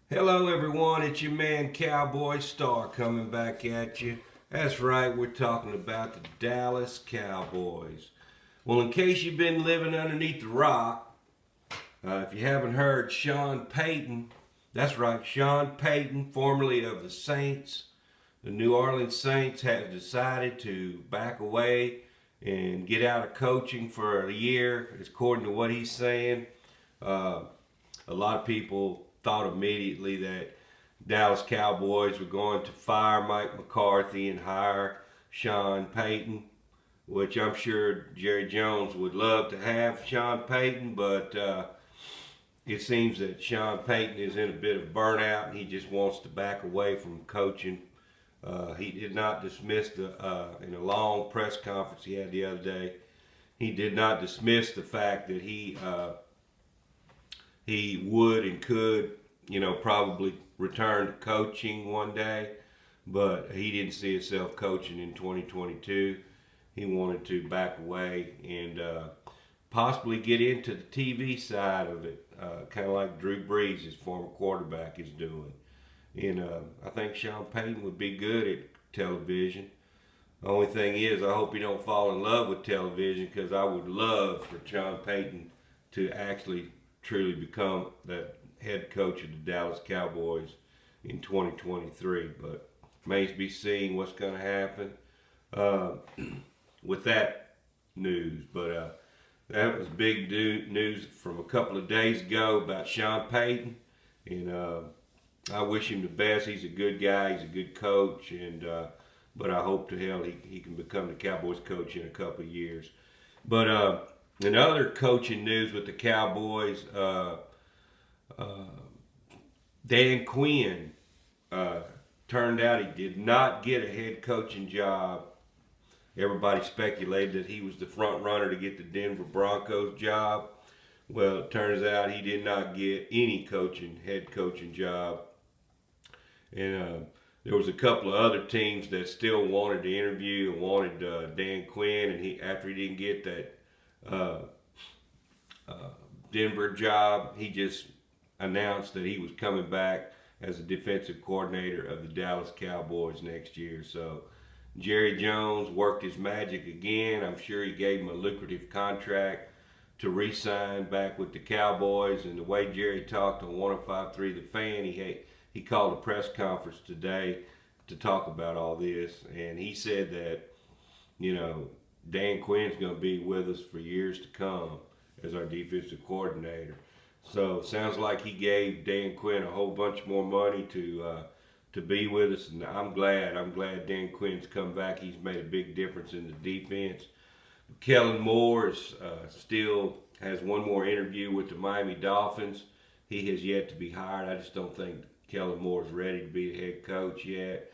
Hello everyone, it's your man Cowboy Star coming back at you. That's right, we're talking about the Dallas Cowboys. Well, in case you've been living underneath the rock, if you haven't heard, Sean Peyton, that's right, Sean Peyton, formerly of the Saints, the New Orleans Saints, have decided to back away and get out of coaching for a year, according to what he's saying. Uh, a lot of people thought immediately that Dallas Cowboys were going to fire Mike McCarthy and hire Sean Payton, which I'm sure Jerry Jones would love to have Sean Payton, but it seems that Sean Payton is in a bit of burnout and he just wants to back away from coaching. He did not dismiss in a long press conference he had the other day. He did not dismiss the fact that he would and could, probably return to coaching one day, but he didn't see himself coaching in 2022. He wanted to back away and possibly get into the TV side of it, kind of like Drew Brees, his former quarterback, is doing. And I think Sean Payton would be good at television. The only thing is, I hope he don't fall in love with television because I would love for Sean Payton to actually truly become the head coach of the Dallas Cowboys in 2023. But remains to be seen what's going to happen uh, with that news. But that was big news from a couple of days ago about Sean Payton, and I wish him the best. He's a good guy. He's a good coach, and but I hope to hell he can become the Cowboys coach in a couple of years. But in other coaching news with the Cowboys, Dan Quinn uh, turned out he did not get a head coaching job. Everybody speculated that he was the front runner to get the Denver Broncos job. Well, it turns out he did not get any head coaching job. And there was a couple of other teams that still wanted to interview and wanted Dan Quinn. And after he didn't get that uh, Denver job, he just announced that he was coming back as a defensive coordinator of the Dallas Cowboys next year. So Jerry Jones worked his magic again. I'm sure he gave him a lucrative contract to re-sign back with the Cowboys. And the way Jerry talked on 105.3 The Fan, he called a press conference today to talk about all this, and he said that Dan Quinn's going to be with us for years to come as our defensive coordinator. So sounds like he gave Dan Quinn a whole bunch more money to be with us, and I'm glad. I'm glad Dan Quinn's come back. He's made a big difference in the defense. Kellen Moore still has one more interview with the Miami Dolphins. He has yet to be hired. I just don't think Kellen Moore is ready to be the head coach yet.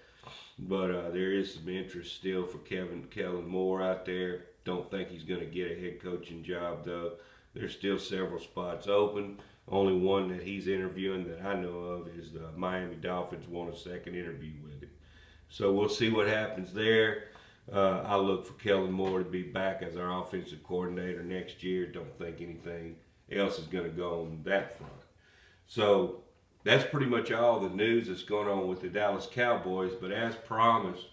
But there is some interest still for Kellen Moore out there. Don't think he's going to get a head coaching job, though. There's still several spots open. Only one that he's interviewing that I know of is the Miami Dolphins want a second interview with him. So we'll see what happens there. I look for Kellen Moore to be back as our offensive coordinator next year. Don't think anything else is going to go on that front. So that's pretty much all the news that's going on with the Dallas Cowboys. But as promised,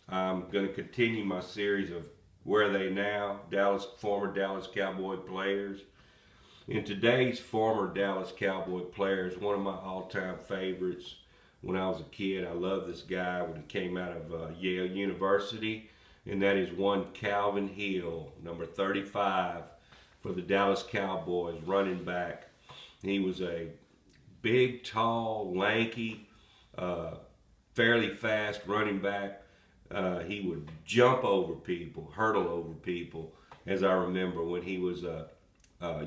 I'm going to continue my series of Where Are They Now? Former Dallas Cowboy players. And today's former Dallas Cowboy player is one of my all-time favorites. When I was a kid, I loved this guy when he came out of Yale University, and that is one Calvin Hill, number 35 for the Dallas Cowboys, running back. He was a big, tall, lanky, fairly fast running back. He would jump over people, hurdle over people, as I remember when he was a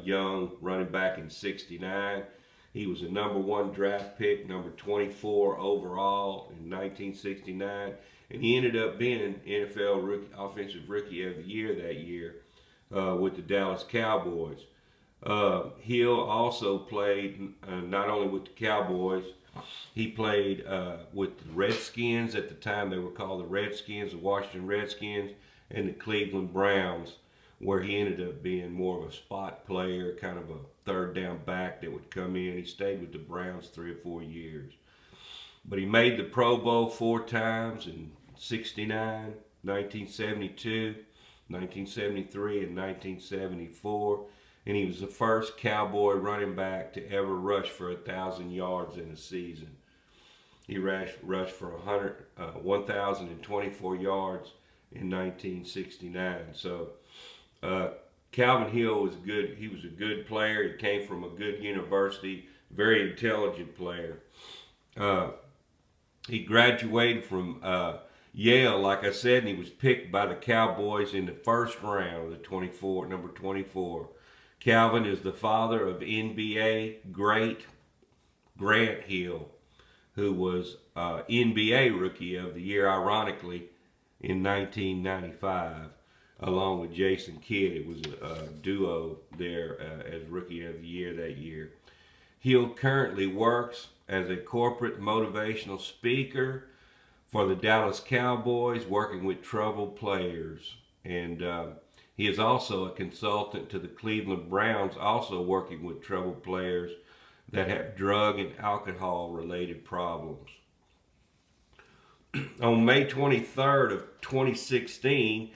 young running back in '69. He was a number one draft pick, number 24 overall in 1969, and he ended up being an NFL Offensive Rookie of the Year that year with the Dallas Cowboys. Hill also played not only with the Cowboys, he played with the Redskins at the time. They were called the Redskins, the Washington Redskins, and the Cleveland Browns. where he ended up being more of a spot player, kind of a third down back that would come in. He stayed with the Browns 3 or 4 years. But he made the Pro Bowl 4 times in 69, 1972, 1973, and 1974. And he was the first Cowboy running back to ever rush for 1,000 yards in a season. He rushed for 1,024 yards in 1969. So Calvin Hill was good. He was a good player. He came from a good university, very intelligent player. He graduated from Yale, like I said, and he was picked by the Cowboys in the first round of the number 24. Calvin is the father of NBA great Grant Hill, who was NBA Rookie of the Year, ironically, in 1995, along with Jason Kidd. It was a duo there as Rookie of the Year that year. Hill currently works as a corporate motivational speaker for the Dallas Cowboys, working with troubled players. And he is also a consultant to the Cleveland Browns, also working with troubled players that have drug and alcohol related problems. On May 23rd of 2016,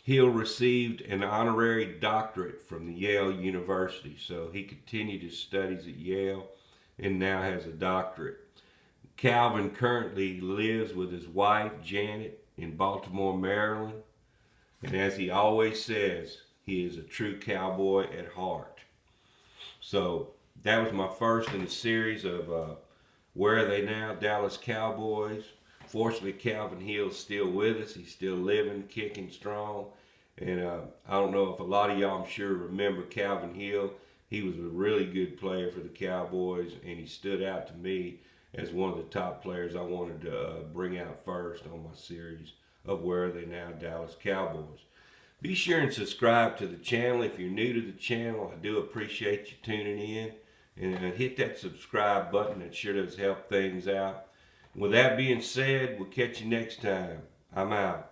Hill received an honorary doctorate from the Yale University. So he continued his studies at Yale and now has a doctorate. Calvin currently lives with his wife, Janet, in Baltimore, Maryland. And as he always says, he is a true Cowboy at heart. So that was my first in the series of Where Are They Now? Dallas Cowboys. Fortunately, Calvin Hill's still with us. He's still living, kicking strong. And I don't know if a lot of y'all, I'm sure, remember Calvin Hill. He was a really good player for the Cowboys, and he stood out to me as one of the top players I wanted to bring out first on my series of Where Are They Now? Dallas Cowboys. Be sure and subscribe to the channel if you're new to the channel. I do appreciate you tuning in. And hit that subscribe button. It sure does help things out. With that being said, we'll catch you next time. I'm out.